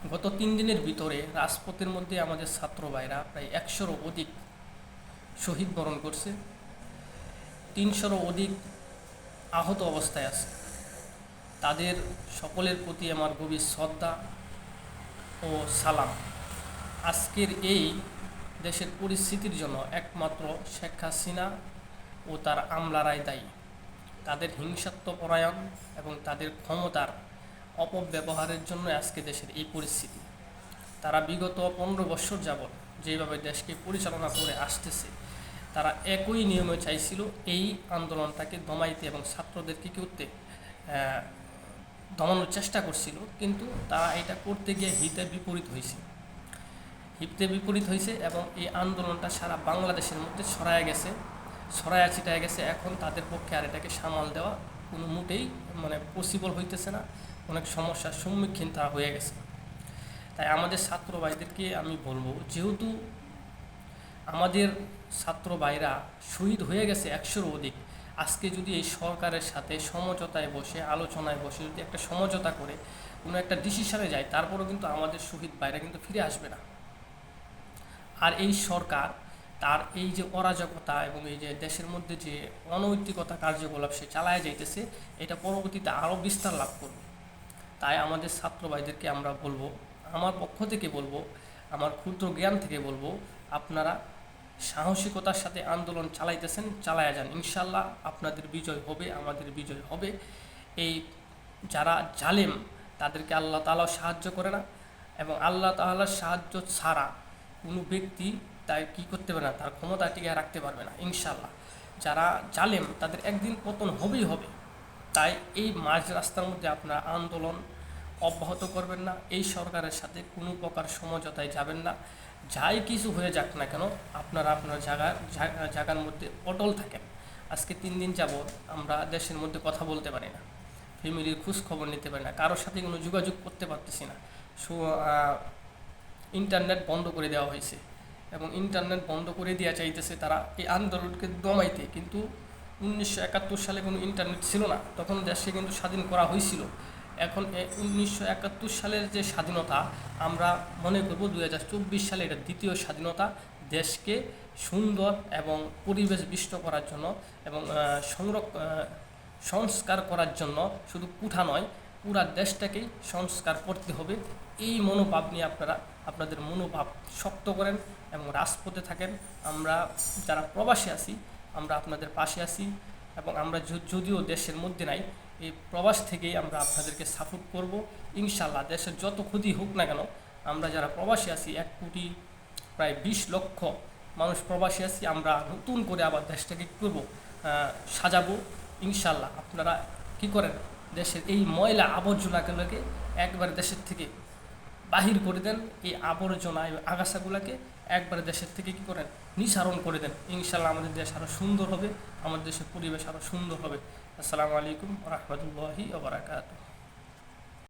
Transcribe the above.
গত 3 দিনের ভিতরে রাজপথের মধ্যে আমাদের ছাত্র ভাইরা প্রায় 100-রও অধিক শহীদ বরণ করছে, 300-রও অধিক আহত অবস্থায় আছে। তাদের সকলের প্রতি আমার গভীর শ্রদ্ধা ও সালাম। আজকের এই দেশের পরিস্থিতির জন্য একমাত্র শেখ হাসিনা ও তার আমলারাই দায়ী। তাদের হিংসাত্মপরায়ণ এবং তাদের ক্ষমতার অপব্যবহারের জন্য আজকে দেশের এই পরিস্থিতি। তারা বিগত 15 বছর যাবৎ যেভাবে দেশকে পরিচালনা করে আসতেছে, তারা একই নিয়মে চাইছিল এই আন্দোলনটাকে দমাইতে এবং ছাত্রদেরকে করতে দমানোর চেষ্টা করছিল, কিন্তু তারা এটা করতে গিয়ে হিতে বিপরীত হয়েছে এবং এই আন্দোলনটা সারা বাংলাদেশের মধ্যে ছড়ায়া ছিটায় গেছে। এখন তাদের পক্ষে আর এটাকে সামাল দেওয়া কোনো মোটেই পসিবল হইতেছে না। অনেক সমস্যার সম্মুখীন তারা হয়ে গেছে। তাই আমাদের ছাত্র ভাইদেরকে আমি বলবো, যেহেতু আমাদের ছাত্র ভাইরা শহীদ হয়ে গেছে 100-রও অধিক, আজকে যদি এই সরকারের সাথে সমঝোতায় বসে আলোচনায় বসে যদি একটা সমঝোতা করে কোনো একটা ডিসিশনে যায়, তারপরেও কিন্তু আমাদের শহীদ ভাইরা কিন্তু ফিরে আসবে না। আর এই সরকার তার এই যে অরাজকতা এবং এই যে দেশের মধ্যে যে অনৈতিকতা কার্যকলাপ সে চালায় যাইতেছে, এটা পরবর্তীতে আরও বিস্তার লাভ করবে। তাই আমাদের ছাত্র ভাইদেরকে আমরা বলবো, আমার পক্ষ থেকে বলবো, আমার ক্ষুদ্র জ্ঞান থেকে বলবো, আপনারা সাহসিকতার সাথে আন্দোলন চালাইতেছেন, চালায়া যান। ইনশাল্লাহ আপনাদের বিজয় হবে, আমাদের বিজয় হবে। এই যারা জালেম তাদেরকে আল্লাহ তাআলা সাহায্য করে না, এবং আল্লাহ তাআলার সাহায্য ছাড়া কোনো ব্যক্তি তাই কী করতে পারে না, তার ক্ষমতা টিকিয়ে রাখতে পারবে না ইনশাল্লাহ। যারা জালেম তাদের একদিন পতন হবেই হবে। তাই এই মাঝ রাস্তার মধ্যে আপনারা আন্দোলন অব্যাহত করবেন না, এই সরকারের সাথে কোনো প্রকার সমঝোতায় যাবেন না। যাই কিছু হয়ে যাক না কেন, আপনারা আপনার জায়গার মধ্যে অটল থাকেন। আজকে 3 দিন যাবৎ আমরা দেশের মধ্যে কথা বলতে পারি না, ফ্যামিলির খোঁজ খবর নিতে পারি না, কারোর সাথে কোনো যোগাযোগ করতে পারতেছি না। ইন্টারনেট বন্ধ করে দেওয়া হয়েছে এবং ইন্টারনেট বন্ধ করে দেওয়া চাইতেছে তারা এই আন্দোলনকে দমাইতে। কিন্তু 1971 সালে কোনো ইন্টারনেট ছিল না, তখন দেশকে কিন্তু স্বাধীন করা হয়েছিল। এখন 1971 সালের যে স্বাধীনতা, আমরা মনে করব 2024 সালে এটা দ্বিতীয় স্বাধীনতা। দেশকে সুন্দর এবং পরিবেশ বিষ্ট করার জন্য এবং সংস্কার করার জন্য শুধু কুঠা নয়, পুরা দেশটাকেই সংস্কার করতে হবে। এই মনোভাব নিয়ে আপনারা আপনাদের মনোভাব শক্ত করেন এবং রাজপথে থাকেন। আমরা যারা প্রবাসী আছি আমরা আপনাদের পাশে আছি, এবং আমরা যদিও দেশের মধ্যে নাই, এই প্রবাস থেকেই আমরা আপনাদেরকে সাপোর্ট করব ইনশাল্লাহ। দেশের যত ক্ষতি হোক না কেন, আমরা যারা প্রবাসী আছি 1 কোটি প্রায় 20 লক্ষ মানুষ প্রবাসী আছি, আমরা নতুন করে আবার দেশটাকে করব, সাজাবো ইনশাল্লাহ। আপনারা কি করেন, দেশের এই ময়লা আবর্জনাগুলোকে একবারে দেশের থেকে বাহির করে দেন। এই আবর্জনা এই আগাছাগুলোকে একবারে দেশের থেকে কি করেন, নিঃসারণ করে দেন। ইনশাল্লাহ আমাদের দেশ আরও সুন্দর হবে, আমাদের দেশের পরিবেশ আরও সুন্দর হবে। আসসালামু আলাইকুম রহমতুল্লাহি ওয়া বারাকাতুহু।